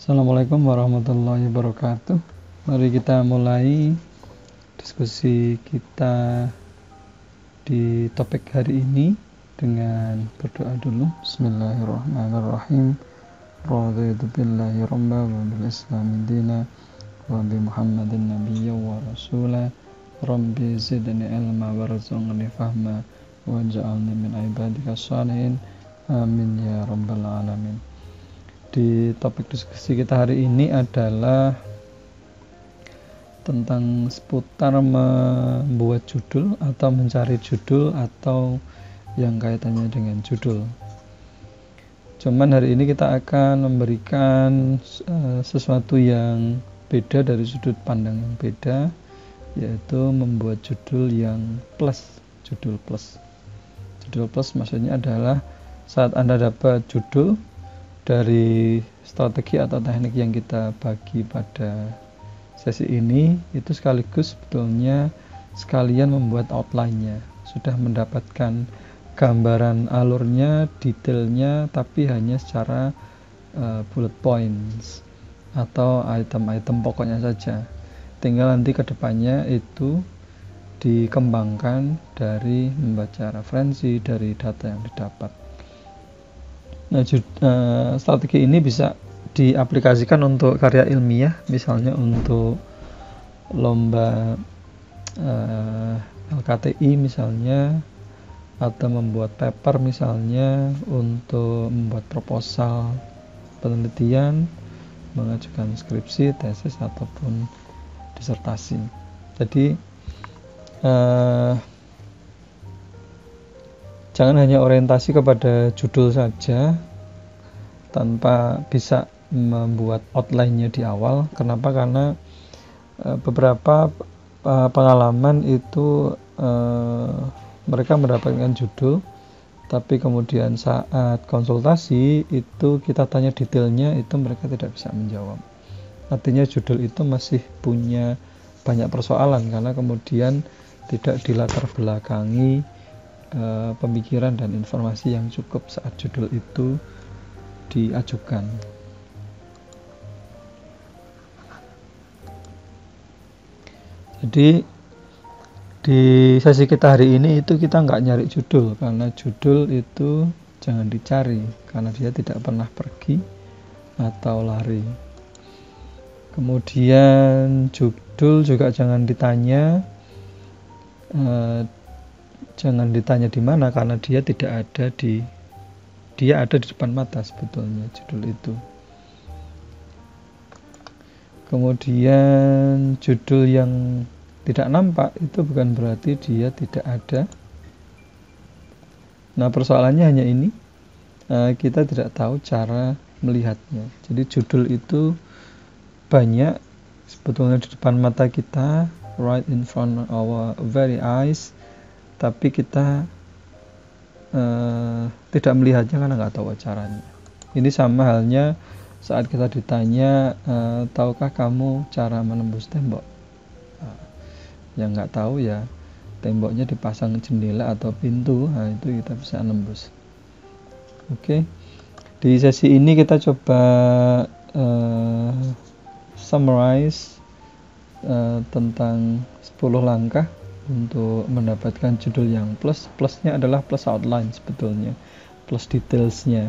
Assalamualaikum warahmatullahi wabarakatuh. Mari kita mulai diskusi kita di topik hari ini dengan berdoa dulu. Bismillahirrahmanirrahim. Raditu billahi rabban wa bil islami dina wa bi Muhammadin nabiyyan wa rasula. Rabbi zidni ilma warzuqni fahma waj'alni min ibadikas shalihin. Amin ya rabbal alamin. Di topik diskusi kita hari ini adalah tentang seputar membuat judul atau mencari judul atau yang kaitannya dengan judul. Cuman hari ini kita akan memberikan sesuatu yang beda dari sudut pandang yang beda, yaitu membuat judul yang plus. Judul plus maksudnya adalah saat Anda dapat judul dari strategi atau teknik yang kita bagi pada sesi ini, itu sekaligus sebetulnya sekalian membuat outline-nya, sudah mendapatkan gambaran alurnya, detailnya, tapi hanya secara bullet points atau item-item pokoknya saja. Tinggal nanti kedepannya itu dikembangkan dari membaca referensi dari data yang didapat. Nah, strategi ini bisa diaplikasikan untuk karya ilmiah, misalnya untuk lomba LKTI misalnya, atau membuat paper misalnya, untuk membuat proposal penelitian, mengajukan skripsi, tesis, ataupun disertasi. Jadi jangan hanya orientasi kepada judul saja tanpa bisa membuat outline-nya di awal. Kenapa? Karena beberapa pengalaman itu mereka mendapatkan judul, tapi kemudian saat konsultasi itu kita tanya detailnya, itu mereka tidak bisa menjawab. Artinya judul itu masih punya banyak persoalan karena kemudian tidak dilatar belakangi pemikiran dan informasi yang cukup saat judul itu diajukan. Jadi di sesi kita hari ini itu kita nggak nyari judul, karena judul itu jangan dicari karena dia tidak pernah pergi atau lari. Kemudian judul juga jangan ditanya di mana, karena dia ada di depan mata sebetulnya judul itu. Kemudian judul yang tidak nampak itu bukan berarti dia tidak ada. Nah, persoalannya hanya ini, kita tidak tahu cara melihatnya. Jadi judul itu banyak sebetulnya di depan mata kita, right in front of our very eyes, tapi kita tidak melihatnya karena nggak tahu caranya. Ini sama halnya saat kita ditanya, tahukah kamu cara menembus tembok? Yang nggak tahu ya temboknya dipasang jendela atau pintu, itu kita bisa nembus. Oke. Di sesi ini kita coba summarize tentang 10 langkah untuk mendapatkan judul yang plus. Plusnya adalah plus outline sebetulnya, plus detailsnya.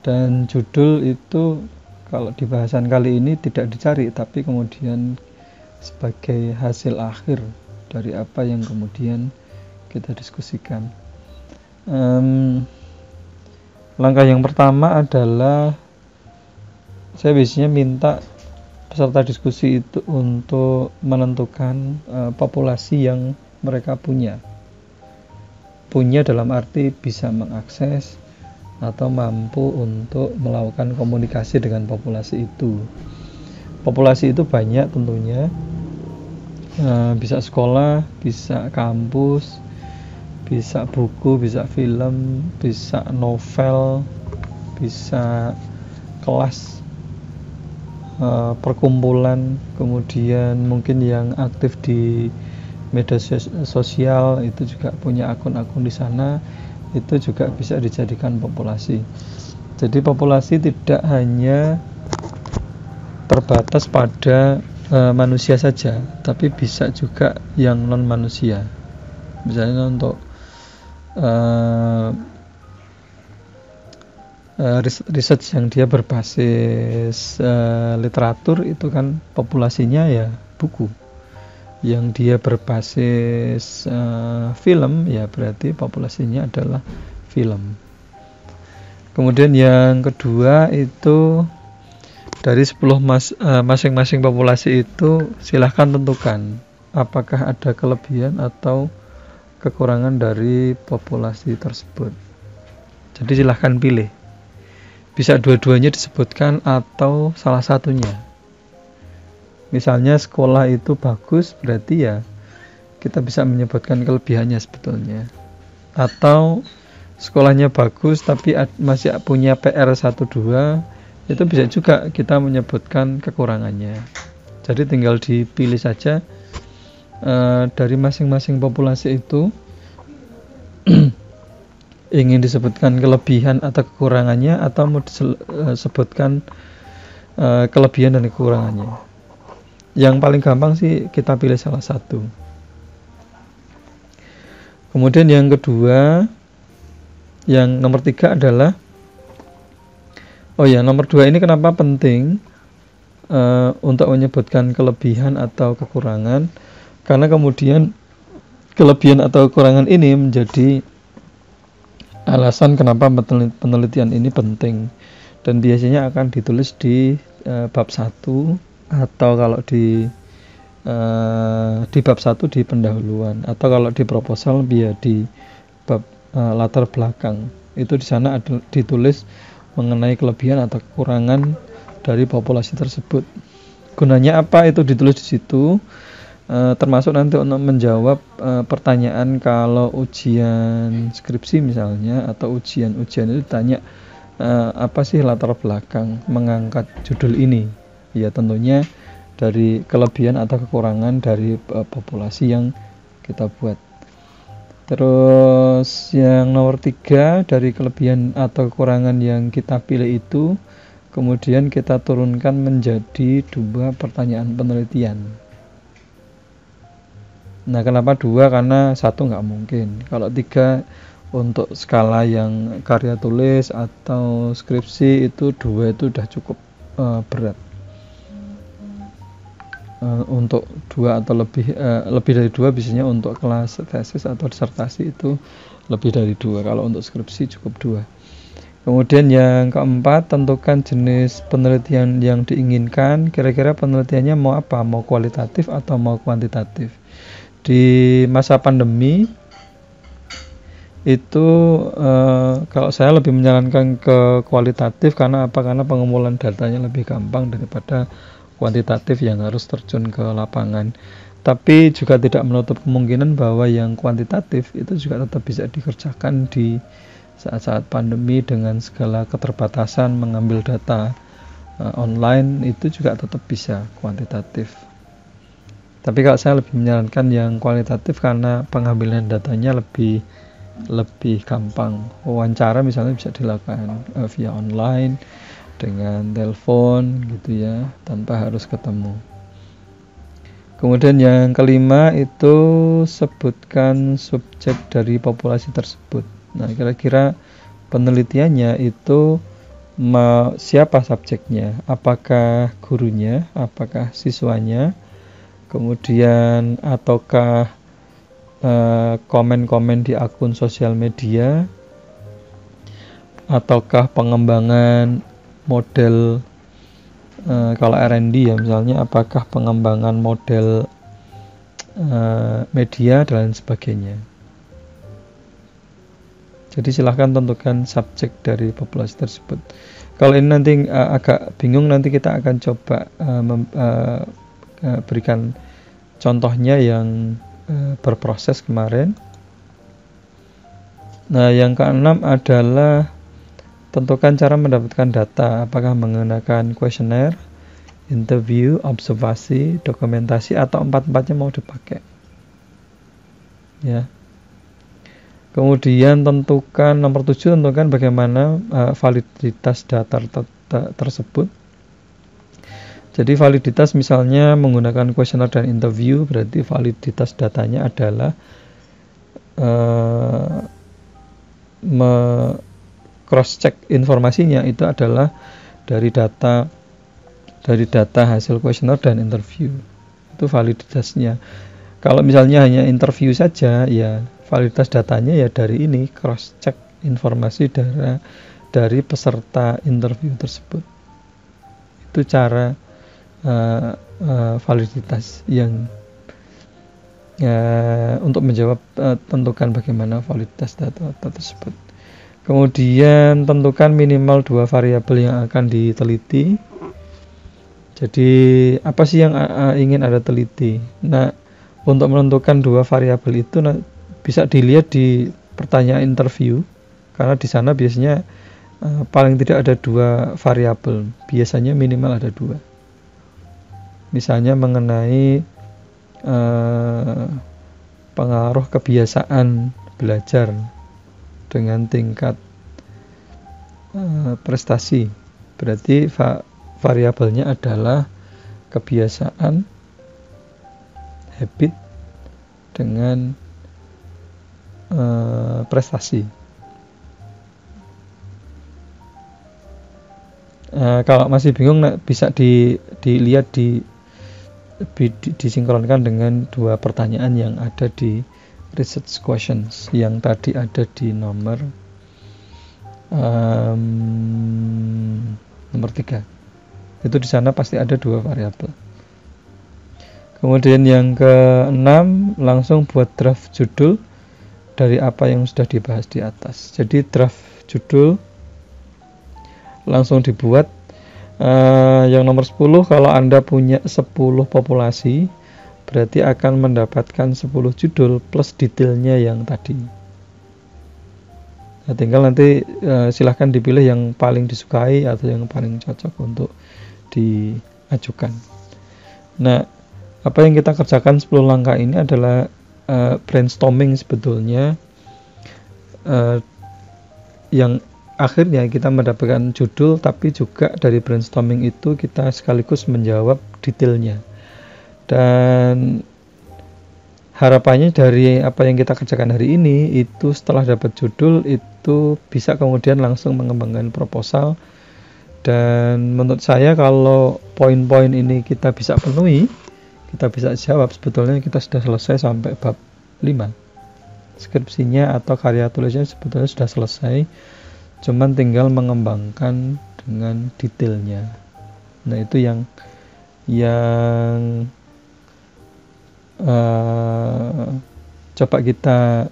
Dan judul itu kalau di bahasan kali ini tidak dicari, tapi kemudian sebagai hasil akhir dari apa yang kemudian kita diskusikan. Langkah yang pertama adalah saya biasanya minta peserta diskusi itu untuk menentukan populasi yang mereka punya dalam arti bisa mengakses atau mampu untuk melakukan komunikasi dengan populasi itu. Populasi itu banyak tentunya, bisa sekolah, bisa kampus, bisa buku, bisa film, bisa novel, bisa kelas, perkumpulan, kemudian mungkin yang aktif di media sosial itu juga punya akun-akun di sana, itu juga bisa dijadikan populasi. Jadi populasi tidak hanya terbatas pada manusia saja, tapi bisa juga yang non manusia. Misalnya untuk research yang dia berbasis literatur itu kan populasinya ya buku. Yang dia berbasis film ya berarti populasinya adalah film. Kemudian yang kedua itu dari 10 masing-masing populasi itu silahkan tentukan apakah ada kelebihan atau kekurangan dari populasi tersebut. Jadi silahkan pilih. Bisa dua-duanya disebutkan atau salah satunya. Misalnya sekolah itu bagus, berarti ya kita bisa menyebutkan kelebihannya sebetulnya. Atau sekolahnya bagus tapi masih punya PR 1-2, itu bisa juga kita menyebutkan kekurangannya. Jadi tinggal dipilih saja dari masing-masing populasi itu ingin disebutkan kelebihan atau kekurangannya, atau mau disebutkan kelebihan dan kekurangannya. Yang paling gampang sih kita pilih salah satu. Kemudian yang kedua, yang nomor 3 adalah nomor 2 ini kenapa penting untuk menyebutkan kelebihan atau kekurangan? Karena kemudian kelebihan atau kekurangan ini menjadi alasan kenapa penelitian ini penting, dan biasanya akan ditulis di bab 1, atau kalau di bab 1 di pendahuluan, atau kalau di proposal biar di bab latar belakang. Itu di sana ditulis mengenai kelebihan atau kekurangan dari populasi tersebut. Gunanya apa itu ditulis di situ? Termasuk nanti untuk menjawab pertanyaan kalau ujian skripsi misalnya, atau ujian-ujian itu tanya apa sih latar belakang mengangkat judul ini. Ya tentunya dari kelebihan atau kekurangan dari populasi yang kita buat. Terus yang nomor 3, dari kelebihan atau kekurangan yang kita pilih itu kemudian kita turunkan menjadi 2 pertanyaan penelitian. Nah, kenapa 2? Karena 1 nggak mungkin. Kalau 3 untuk skala yang karya tulis atau skripsi itu 2 itu udah cukup berat. Untuk 2 atau lebih dari 2 biasanya untuk kelas tesis atau disertasi itu lebih dari 2. Kalau untuk skripsi cukup 2. Kemudian yang keempat, tentukan jenis penelitian yang diinginkan. Kira-kira penelitiannya mau apa? Mau kualitatif atau mau kuantitatif? Di masa pandemi itu kalau saya lebih menyarankan ke kualitatif. Karena apa? Karena pengumpulan datanya lebih gampang daripada kuantitatif yang harus terjun ke lapangan. Tapi juga tidak menutup kemungkinan bahwa yang kuantitatif itu juga tetap bisa dikerjakan di saat-saat pandemi dengan segala keterbatasan mengambil data online, itu juga tetap bisa kuantitatif. Tapi kalau saya lebih menyarankan yang kualitatif karena pengambilan datanya lebih gampang. Wawancara misalnya bisa dilakukan via online dengan telepon gitu ya, tanpa harus ketemu. Kemudian yang kelima itu sebutkan subjek dari populasi tersebut. Nah, kira-kira penelitiannya itu siapa subjeknya? Apakah gurunya? Apakah siswanya? Kemudian ataukah komen-komen di akun sosial media? Ataukah pengembangan model kalau R&D ya misalnya, apakah pengembangan model media dan sebagainya. Jadi silahkan tentukan subjek dari populasi tersebut. Kalau ini nanti agak bingung, nanti kita akan coba berikan contohnya yang berproses kemarin. Nah, yang keenam adalah tentukan cara mendapatkan data, apakah menggunakan kuesioner, interview, observasi, dokumentasi, atau 4-4-nya mau dipakai. Ya. Kemudian tentukan nomor 7, tentukan bagaimana validitas data tersebut. Jadi validitas misalnya menggunakan kuesioner dan interview, berarti validitas datanya adalah cross check informasinya itu adalah dari data hasil kuesioner dan interview. Itu validitasnya. Kalau misalnya hanya interview saja, ya validitas datanya ya dari ini, cross check informasi dari peserta interview tersebut. Itu cara validitas yang untuk menjawab tentukan bagaimana validitas data tersebut. Kemudian tentukan minimal 2 variabel yang akan diteliti. Jadi apa sih yang ingin Anda teliti? Nah, untuk menentukan 2 variabel itu bisa dilihat di pertanyaan interview, karena di sana biasanya paling tidak ada 2 variabel, biasanya minimal ada 2. Misalnya mengenai pengaruh kebiasaan belajar dengan tingkat prestasi, berarti variabelnya adalah kebiasaan, habit dengan prestasi. Kalau masih bingung, bisa dilihat disinkronkan dengan 2 pertanyaan yang ada di research questions yang tadi ada di nomor 3. Itu di sana pasti ada 2 variabel. Kemudian yang ke-6, langsung buat draft judul dari apa yang sudah dibahas di atas. Jadi draft judul langsung dibuat. Yang nomor 10, kalau Anda punya 10 populasi, berarti akan mendapatkan 10 judul plus detailnya yang tadi. Nah, tinggal nanti silahkan dipilih yang paling disukai atau yang paling cocok untuk diajukan. Nah, apa yang kita kerjakan 10 langkah ini adalah brainstorming sebetulnya, yang akhirnya kita mendapatkan judul, tapi juga dari brainstorming itu kita sekaligus menjawab detailnya. Dan harapannya dari apa yang kita kerjakan hari ini, itu setelah dapat judul itu bisa kemudian langsung mengembangkan proposal. Dan menurut saya kalau poin-poin ini kita bisa penuhi, kita bisa jawab, sebetulnya kita sudah selesai sampai bab 5. Skripsinya atau karya tulisnya sebetulnya sudah selesai, cuman tinggal mengembangkan dengan detailnya. Nah, itu yang coba kita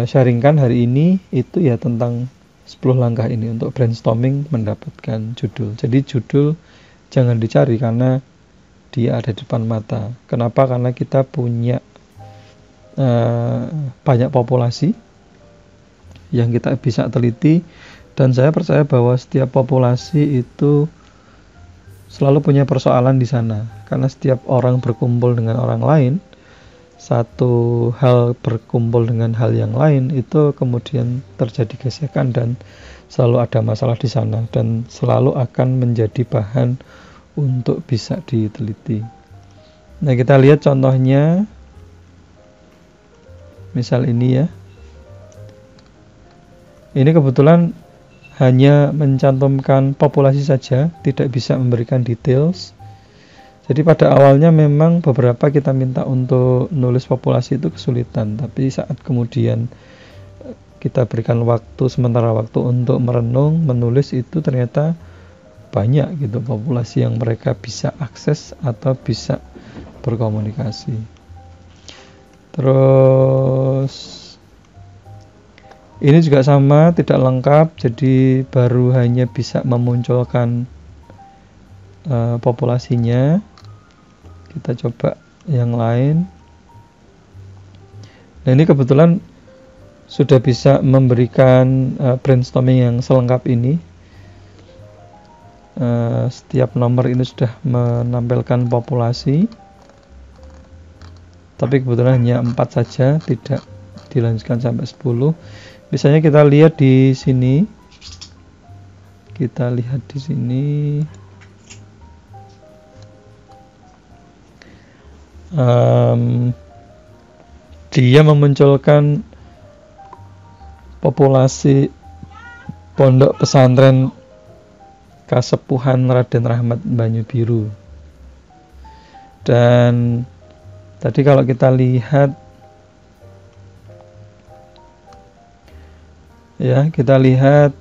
sharingkan hari ini, itu ya tentang 10 langkah ini untuk brainstorming mendapatkan judul. Jadi judul jangan dicari karena dia ada di depan mata. Kenapa? Karena kita punya banyak populasi yang kita bisa teliti, dan saya percaya bahwa setiap populasi itu selalu punya persoalan di sana, karena setiap orang berkumpul dengan orang lain, satu hal berkumpul dengan hal yang lain, itu kemudian terjadi gesekan dan selalu ada masalah di sana, dan selalu akan menjadi bahan untuk bisa diteliti. Nah, kita lihat contohnya, misal ini ya. Ini kebetulan hanya mencantumkan populasi saja, tidak bisa memberikan details. Jadi pada awalnya memang beberapa kita minta untuk nulis populasi itu kesulitan, tapi saat kemudian kita berikan sementara waktu untuk merenung, menulis, itu ternyata banyak gitu populasi yang mereka bisa akses atau bisa berkomunikasi. Terus ini juga sama, tidak lengkap, jadi baru hanya bisa memunculkan populasinya. Kita coba yang lain. Nah, ini kebetulan sudah bisa memberikan brainstorming yang selengkap ini. Setiap nomor ini sudah menampilkan populasi, tapi kebetulan hanya 4 saja, tidak dilanjutkan sampai 10. Misalnya kita lihat di sini. Kita lihat di sini. Dia memunculkan populasi pondok pesantren Kasepuhan Raden Rahmat Banyu Biru. Dan tadi kalau kita lihat ya, kita lihat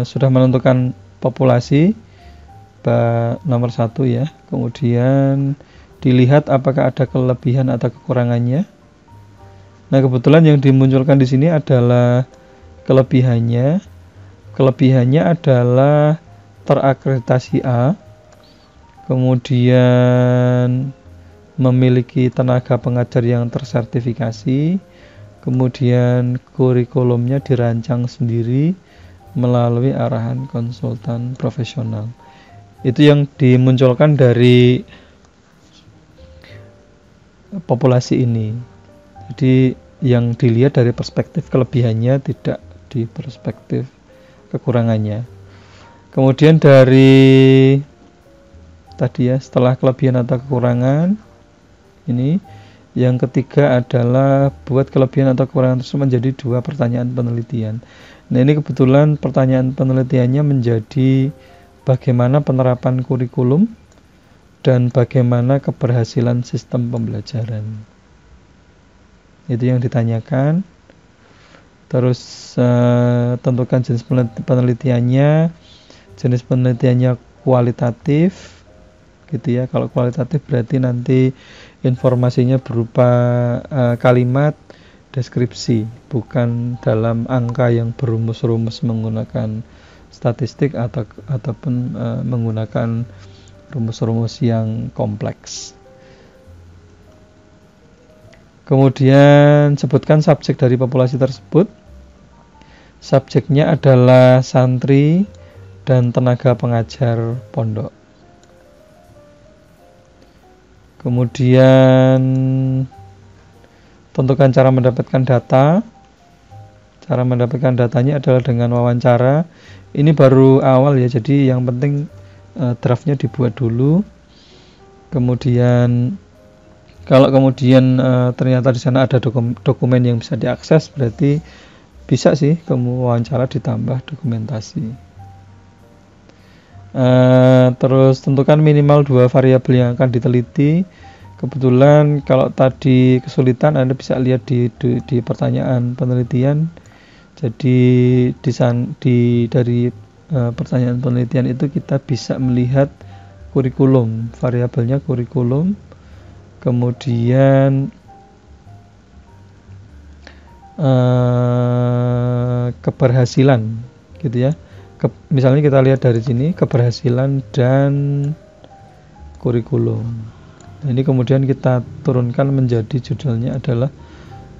sudah menentukan populasi nomor 1 ya. Kemudian dilihat apakah ada kelebihan atau kekurangannya. Nah, kebetulan yang dimunculkan di sini adalah kelebihannya. Kelebihannya adalah terakreditasi A, kemudian memiliki tenaga pengajar yang tersertifikasi, kemudian kurikulumnya dirancang sendiri melalui arahan konsultan profesional. Itu yang dimunculkan dari populasi ini. Jadi yang dilihat dari perspektif kelebihannya, tidak di perspektif kekurangannya. Kemudian dari tadi ya, setelah kelebihan atau kekurangan, ini yang ketiga adalah buat kelebihan atau kekurangan tersebut menjadi 2 pertanyaan penelitian. Nah, ini kebetulan pertanyaan penelitiannya menjadi bagaimana penerapan kurikulum dan bagaimana keberhasilan sistem pembelajaran. Itu yang ditanyakan. Terus tentukan jenis penelitiannya. Jenis penelitiannya kualitatif gitu ya. Kalau kualitatif berarti nanti informasinya berupa kalimat deskripsi, bukan dalam angka yang berumus-rumus menggunakan statistik ataupun menggunakan rumus-rumus yang kompleks. Kemudian sebutkan subjek dari populasi tersebut. Subjeknya adalah santri dan tenaga pengajar pondok. Kemudian tentukan cara mendapatkan data. Cara mendapatkan datanya adalah dengan wawancara. Ini baru awal ya, jadi yang penting draftnya dibuat dulu. Kemudian kalau kemudian ternyata di sana ada dokumen yang bisa diakses, berarti bisa sih kamu wawancara ditambah dokumentasi. Terus tentukan minimal 2 variabel yang akan diteliti. Kebetulan kalau tadi kesulitan, Anda bisa lihat di pertanyaan penelitian. Jadi dari pertanyaan penelitian itu kita bisa melihat kurikulum, variabelnya kurikulum, kemudian keberhasilan gitu ya. Misalnya kita lihat dari sini keberhasilan dan kurikulum. Nah, ini kemudian kita turunkan menjadi judulnya adalah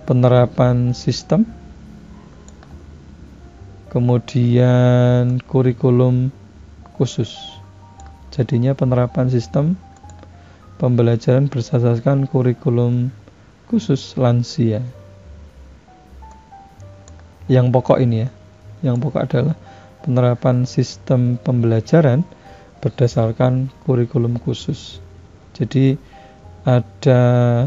penerapan sistem, kemudian kurikulum khusus. Jadinya penerapan sistem pembelajaran berdasarkan kurikulum khusus lansia. Yang pokok ini ya, yang pokok adalah penerapan sistem pembelajaran berdasarkan kurikulum khusus. Jadi ada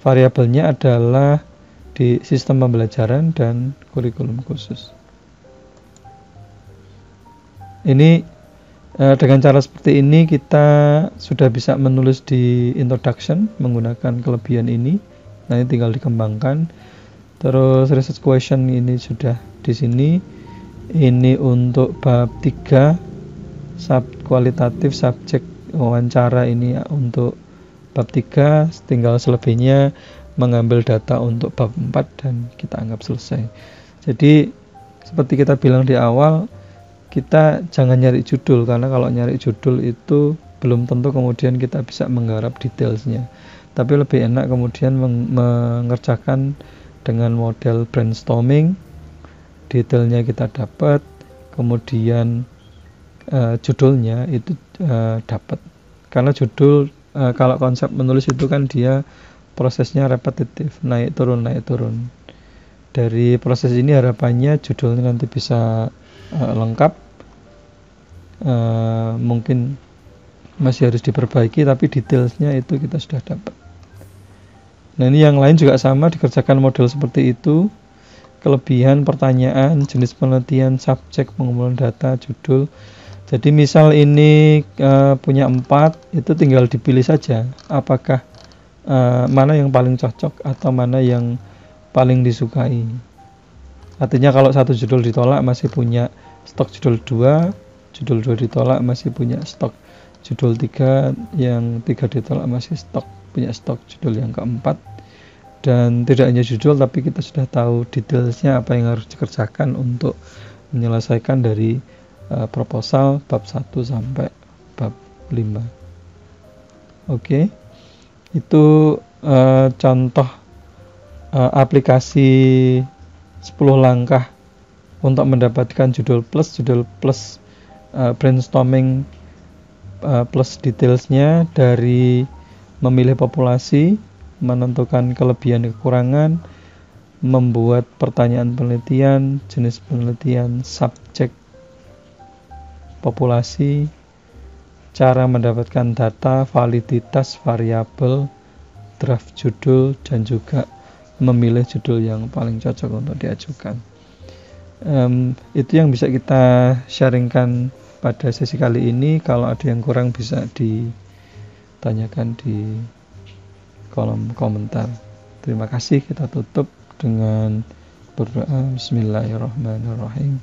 variabelnya adalah di sistem pembelajaran dan kurikulum khusus. Ini dengan cara seperti ini kita sudah bisa menulis di introduction menggunakan kelebihan ini. Nah, ini tinggal dikembangkan. Terus research question ini sudah di sini. Ini untuk bab 3 kualitatif subjek wawancara, ini untuk bab 3, tinggal selebihnya mengambil data untuk bab 4 dan kita anggap selesai. Jadi seperti kita bilang di awal, kita jangan nyari judul, karena kalau nyari judul itu belum tentu kemudian kita bisa menggarap detailsnya. Tapi lebih enak kemudian mengerjakan dengan model brainstorming, detailnya kita dapat, kemudian judulnya itu dapat. Karena judul kalau konsep menulis itu kan dia prosesnya repetitif, naik turun. Dari proses ini harapannya judulnya nanti bisa lengkap, mungkin masih harus diperbaiki tapi detailsnya itu kita sudah dapat. Nah ini yang lain juga sama, dikerjakan model seperti itu. Kelebihan, pertanyaan, jenis penelitian, subjek, pengumpulan data, judul. Jadi misal ini punya 4, itu tinggal dipilih saja apakah mana yang paling cocok atau mana yang paling disukai. Artinya kalau satu judul ditolak masih punya stok judul 2, judul 2 ditolak masih punya stok judul 3, yang 3 ditolak masih punya stok judul yang keempat. Dan tidak hanya judul tapi kita sudah tahu detailsnya apa yang harus dikerjakan untuk menyelesaikan dari proposal bab 1 sampai bab 5. Oke. Itu contoh aplikasi 10 langkah untuk mendapatkan judul plus brainstorming plus detailsnya dari memilih populasi, menentukan kelebihan kekurangan, membuat pertanyaan penelitian, jenis penelitian, subjek, populasi, cara mendapatkan data, validitas, variabel, draft judul, dan juga memilih judul yang paling cocok untuk diajukan. Itu yang bisa kita sharingkan pada sesi kali ini. Kalau ada yang kurang bisa ditanyakan di kolom komentar. Terima kasih. Kita tutup dengan berdoa. Bismillahirrahmanirrahim.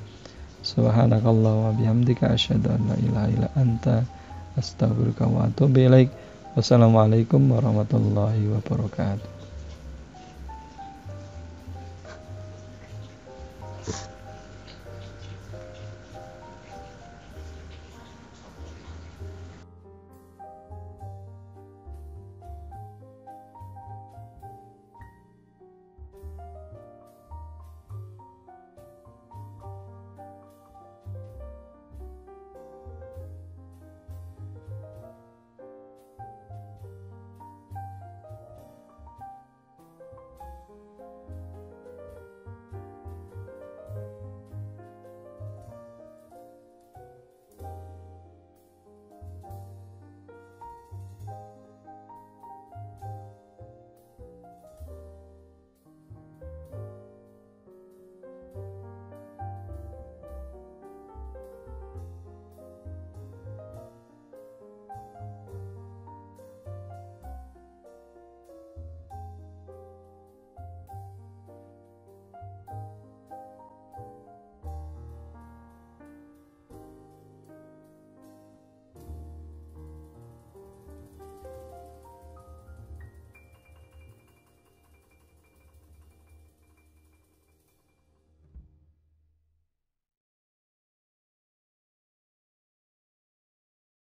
Subhanakallah wa bihamdika asyhadu an la ilaha illa anta astaghfiruka wa atubu ilaik. Wassalamualaikum warahmatullahi wabarakatuh.